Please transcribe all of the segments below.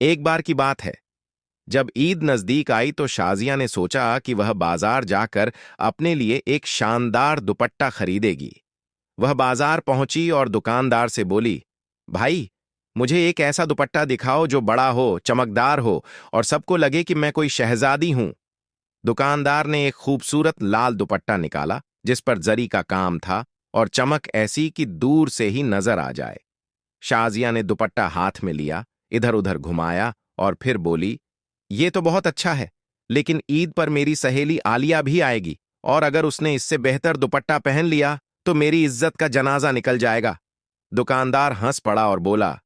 एक बार की बात है, जब ईद नजदीक आई तो शाजिया ने सोचा कि वह बाजार जाकर अपने लिए एक शानदार दुपट्टा खरीदेगी। वह बाजार पहुंची और दुकानदार से बोली, भाई, मुझे एक ऐसा दुपट्टा दिखाओ जो बड़ा हो, चमकदार हो और सबको लगे कि मैं कोई शहजादी हूं। दुकानदार ने एक खूबसूरत लाल दुपट्टा निकाला जिस पर जरी का काम था और चमक ऐसी कि दूर से ही नजर आ जाए। शाजिया ने दुपट्टा हाथ में लिया, इधर उधर घुमाया और फिर बोली, ये तो बहुत अच्छा है, लेकिन ईद पर मेरी सहेली आलिया भी आएगी और अगर उसने इससे बेहतर दुपट्टा पहन लिया तो मेरी इज्जत का जनाजा निकल जाएगा। दुकानदार हंस पड़ा और बोला,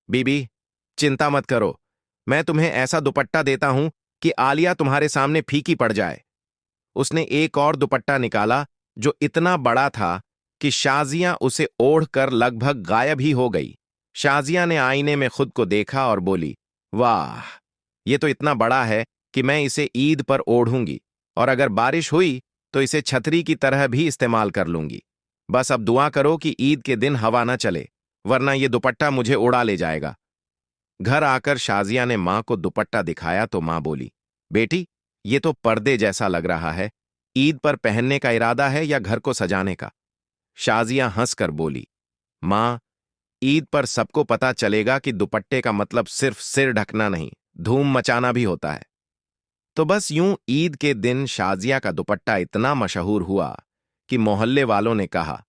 बीबी, चिंता मत करो, मैं तुम्हें ऐसा दुपट्टा देता हूं कि आलिया तुम्हारे सामने फीकी पड़ जाए। उसने एक और दुपट्टा निकाला जो इतना बड़ा था कि शाजिया उसे ओढ़कर लगभग गायब ही हो गई। शाजिया ने आईने में खुद को देखा और बोली, वाह, ये तो इतना बड़ा है कि मैं इसे ईद पर ओढ़ूंगी और अगर बारिश हुई तो इसे छतरी की तरह भी इस्तेमाल कर लूंगी। बस अब दुआ करो कि ईद के दिन हवा न चले, वरना ये दुपट्टा मुझे उड़ा ले जाएगा। घर आकर शाजिया ने मां को दुपट्टा दिखाया तो मां बोली, बेटी, ये तो पर्दे जैसा लग रहा है। ईद पर पहनने का इरादा है या घर को सजाने का? शाजिया हंसकर बोली, मां, ईद पर सबको पता चलेगा कि दुपट्टे का मतलब सिर्फ सिर ढकना नहीं, धूम मचाना भी होता है। तो बस यूं ईद के दिन शाजिया का दुपट्टा इतना मशहूर हुआ कि मोहल्ले वालों ने कहा,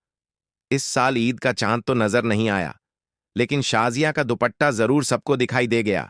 इस साल ईद का चांद तो नजर नहीं आया, लेकिन शाजिया का दुपट्टा जरूर सबको दिखाई दे गया।